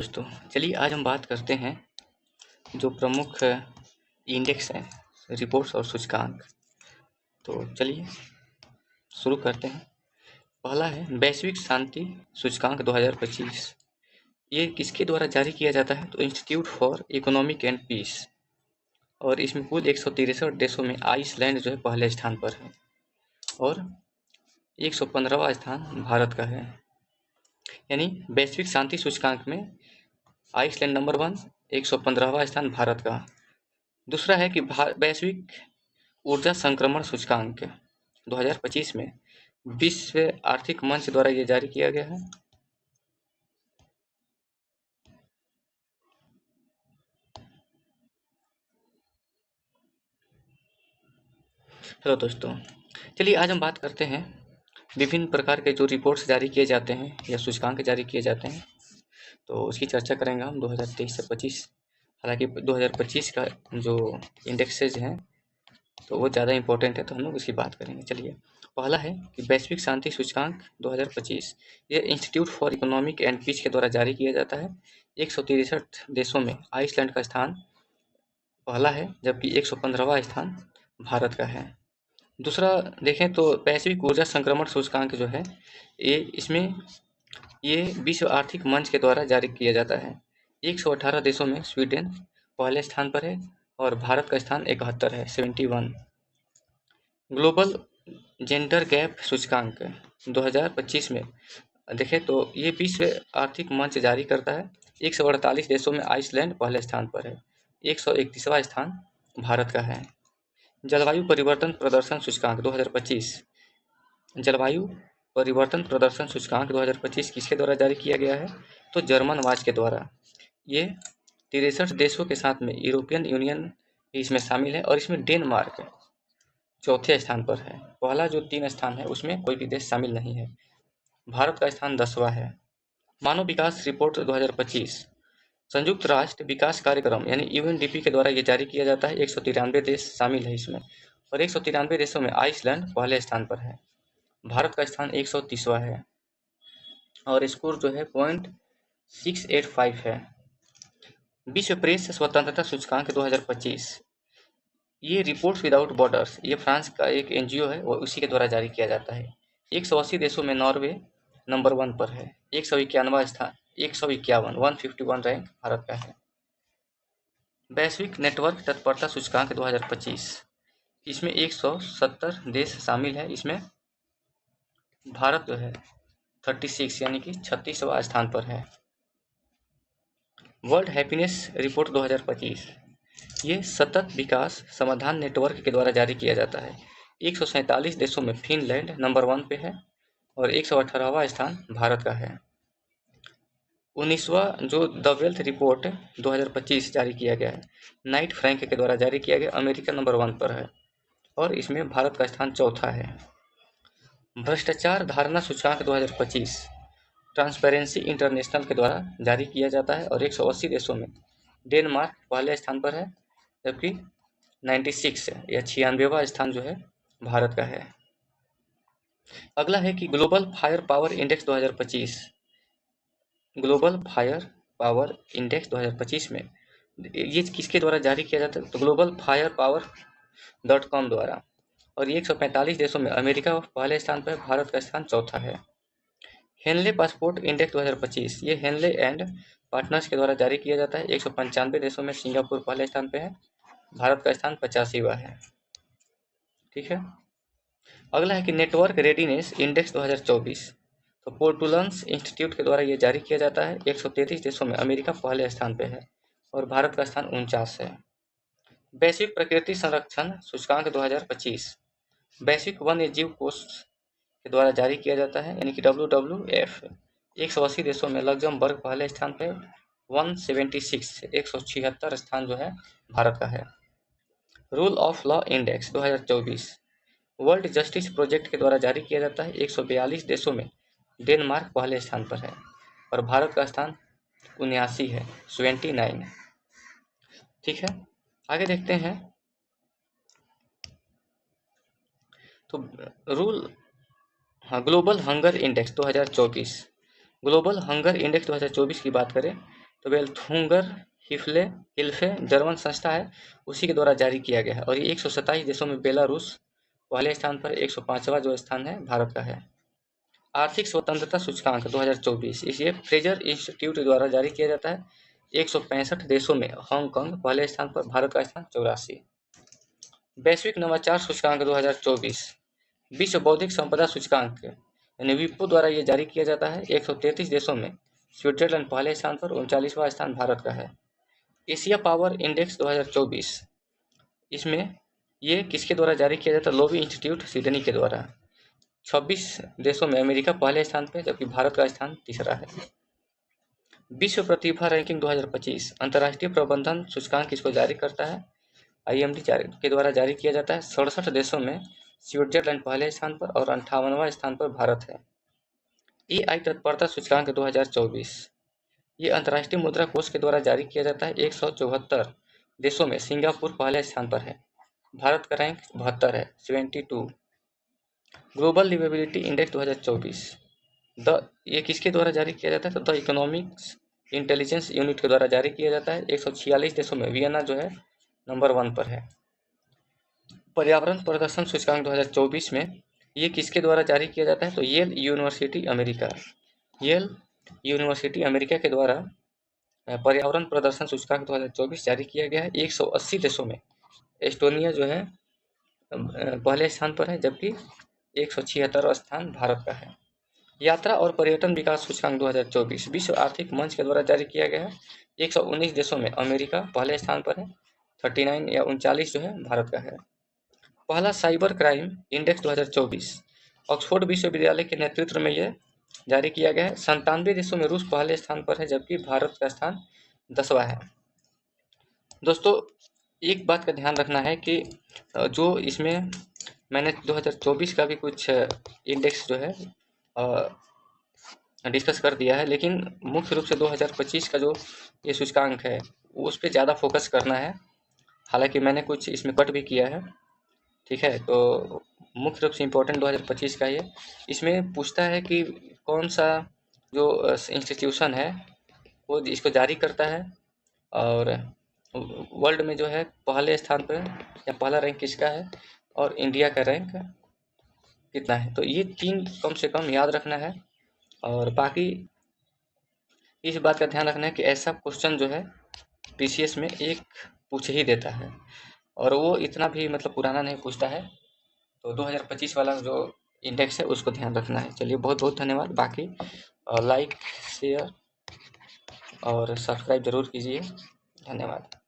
दोस्तों चलिए आज हम बात करते हैं जो प्रमुख इंडेक्स हैं, रिपोर्ट्स और सूचकांक। तो चलिए शुरू करते हैं। पहला है वैश्विक शांति सूचकांक 2025। ये किसके द्वारा जारी किया जाता है? तो institute for economic and peace. और इसमें कुल 163 देशों में आइसलैंड जो है पहले स्थान पर है और 115वां स्थान भारत का है। यानी वैश्विक शांति सूचकांक में आइसलैंड नंबर 1, 115वां स्थान भारत का। दूसरा है कि वैश्विक ऊर्जा संक्रमण सूचकांक 2025 में विश्व आर्थिक मंच द्वारा ये जारी किया गया है। हेलो दोस्तों, चलिए आज हम बात करते हैं विभिन्न प्रकार के जो रिपोर्ट्स जारी किए जाते हैं या सूचकांक जारी किए जाते हैं, तो उसकी चर्चा करेंगे हम 2023 से 25। हालांकि 2025 का जो इंडेक्सेज हैं तो वो ज़्यादा इंपॉर्टेंट है, तो हम लोग उसकी बात करेंगे। चलिए पहला है कि वैश्विक शांति सूचकांक 2025। ये institute for economic and peace के द्वारा जारी किया जाता है। 163 देशों में आइसलैंड का स्थान पहला है, जबकि 115वां स्थान भारत का है। दूसरा देखें तो वैश्विक ऊर्जा संक्रमण सूचकांक जो है ये विश्व आर्थिक मंच के द्वारा जारी किया जाता है। 118 देशों में स्वीडन पहले स्थान पर है और भारत का स्थान 71 है, 71। ग्लोबल जेंडर गैप सूचकांक 2025 में देखें तो ये विश्व आर्थिक मंच जारी करता है। 148 देशों में आइसलैंड पहले स्थान पर है, 131वां स्थान भारत का है। जलवायु परिवर्तन प्रदर्शन सूचकांक 2025। जलवायु परिवर्तन प्रदर्शन सूचकांक 2025 किसके द्वारा जारी किया गया है? तो जर्मन वाच के द्वारा। ये 63 देशों के साथ में यूरोपियन यूनियन इसमें शामिल है और इसमें डेनमार्क चौथे स्थान पर है। पहला जो 3 स्थान है उसमें कोई भी देश शामिल नहीं है। भारत का स्थान 10वां है। मानव विकास रिपोर्ट 2025। संयुक्त राष्ट्र विकास कार्यक्रम यानी यूएनडीपी के द्वारा ये जारी किया जाता है। 193 देश शामिल है इसमें और 193 देशों में आइसलैंड पहले स्थान पर है। भारत का स्थान 130वां है और स्कोर जो है 0.685 है। विश्व प्रेस स्वतंत्रता सूचकांक 2025। ये रिपोर्ट्स विदाउट बॉर्डर्स, ये फ्रांस का एक एनजीओ है और उसी के द्वारा जारी किया जाता है। 180 देशों में नॉर्वे नंबर 1 पर है। 151वां स्थान 151 रैंक भारत का है। वैश्विक नेटवर्क तत्परता सूचकांक 2025। इसमें 170 देश शामिल है। इसमें भारत जो है 36 यानी कि 36वां स्थान पर है। World happiness report 2025। ये सतत विकास समाधान नेटवर्क के द्वारा जारी किया जाता है। 147 देशों में फिनलैंड नंबर 1 पे है और 118वां स्थान भारत का है। 19वां जो द वेल्थ रिपोर्ट 2025 जारी किया गया है, नाइट फ्रैंक के द्वारा जारी किया गया, अमेरिका नंबर 1 पर है और इसमें भारत का स्थान चौथा है। भ्रष्टाचार धारणा सूचकांक 2025 ट्रांसपेरेंसी इंटरनेशनल के द्वारा जारी किया जाता है और 180 देशों में डेनमार्क पहले स्थान पर है, जबकि 96 या 96वां स्थान जो है भारत का है। अगला है कि global fire power index 2025। Global fire power index 2025 में ये किसके द्वारा जारी किया जाता है? तो ग्लोबल फायर पावर .com द्वारा और 145 देशों में अमेरिका पहले स्थान पर, भारत का स्थान चौथा है। हेनले पासपोर्ट इंडेक्स 2025 ये हेनले एंड पार्टनर्स के द्वारा जारी किया जाता है। 195 देशों में सिंगापुर पहले स्थान पे है, भारत का स्थान 85वां है। ठीक है। अगला है कि नेटवर्क रेडीनेस इंडेक्स 2024। तो पोर्टुलन्स इंस्टीट्यूट के द्वारा ये जारी किया जाता है। 133 देशों में अमेरिका पहले स्थान पे है और भारत का स्थान 49 है। वैश्विक प्रकृति संरक्षण सूचकांक 2025 वैश्विक वन्य जीव कोष के द्वारा जारी किया जाता है, यानी कि WWF। 180 देशों में लग्जमबर्ग पहले स्थान पे, 176 176 स्थान जो है भारत का है। Rule of law index 2024 world justice project के द्वारा जारी किया जाता है। 142 देशों में डेनमार्क पहले स्थान पर है और भारत का स्थान 79 है, 79। ठीक है, आगे देखते हैं। तो global hunger index 2024। Global hunger index 2024 की बात करें तो वेल्थुंगर हिल्फे जर्मन संस्था है, उसी के द्वारा जारी किया गया है। और ये 127 देशों में बेलारूस पहले स्थान पर, 105वां जो स्थान है भारत का है। आर्थिक स्वतंत्रता सूचकांक 2024 इसे फ्रेजर इंस्टीट्यूट द्वारा जारी किया जाता है। 165 देशों में हांगकांग पहले स्थान पर, भारत का स्थान 84। वैश्विक नवाचार सूचकांक 2024 विश्व बौद्धिक संपदा सूचकांक यानी विपो द्वारा ये जारी किया जाता है। 133 देशों में स्विट्जरलैंड पहले स्थान पर, 39वां स्थान भारत का है। एशिया पावर इंडेक्स 2024 इसमें ये किसके द्वारा जारी किया जाता है? लोवी इंस्टीट्यूट सिडनी के द्वारा। 26 देशों में अमेरिका पहले स्थान पर, जबकि भारत का स्थान तीसरा है। विश्व प्रतिभा रैंकिंग 2025 अंतर्राष्ट्रीय प्रबंधन सूचकांक इसको जारी करता है, IMD के द्वारा जारी किया जाता है। 67 देशों में स्विट्जरलैंड पहले स्थान पर और 58वां स्थान पर भारत है। AI तत्परता सूचकांक 2024 ये अंतर्राष्ट्रीय मुद्रा कोष के द्वारा जारी किया जाता है। 174 देशों में सिंगापुर पहले स्थान पर है, भारत का रैंक 72 है, 72। ग्लोबल लिवेबिलिटी इंडेक्स 2024 ये किसके द्वारा जारी किया जाता है? तो द इकोनॉमिक्स इंटेलिजेंस यूनिट के द्वारा जारी किया जाता है। 146 देशों में वियना जो है नंबर 1 पर है। पर्यावरण प्रदर्शन सूचकांक 2024 में ये किसके द्वारा जारी किया जाता है? तो येल यूनिवर्सिटी अमेरिका के द्वारा पर्यावरण प्रदर्शन सूचकांक 2024 जारी किया गया है। 180 देशों में एस्टोनिया जो है पहले स्थान पर है, जबकि 176वां स्थान भारत का है। यात्रा और पर्यटन विकास सूचकांक 2024 विश्व आर्थिक मंच के द्वारा जारी किया गया है। 119 देशों में अमेरिका पहले स्थान पर है, 39 या 39 जो है भारत का है। पहला साइबर क्राइम इंडेक्स 2024 ऑक्सफोर्ड विश्वविद्यालय के नेतृत्व में यह जारी किया गया है। 97 देशों में रूस पहले स्थान पर है, जबकि भारत का स्थान 10वां है। दोस्तों एक बात का ध्यान रखना है कि जो इसमें मैंने 2024 का भी कुछ इंडेक्स जो है डिस्कस कर दिया है, लेकिन मुख्य रूप से 2025 का जो ये सूचकांक है उस पर ज़्यादा फोकस करना है। हालांकि मैंने कुछ इसमें कट भी किया है, ठीक है। तो मुख्य रूप से इम्पोर्टेंट 2025 का ये इसमें पूछता है कि कौन सा जो इंस्टीट्यूशन है वो इसको जारी करता है, और वर्ल्ड में जो है पहले स्थान पर या पहला रैंक किसका है, और इंडिया का रैंक कितना है। तो ये 3 कम से कम याद रखना है। और बाकी इस बात का ध्यान रखना है कि ऐसा क्वेश्चन जो है PCS में एक पूछ ही देता है, और वो इतना भी मतलब पुराना नहीं पूछता है। तो 2025 वाला जो इंडेक्स है उसको ध्यान रखना है। चलिए बहुत बहुत धन्यवाद। बाकी लाइक शेयर और सब्सक्राइब जरूर कीजिए। धन्यवाद।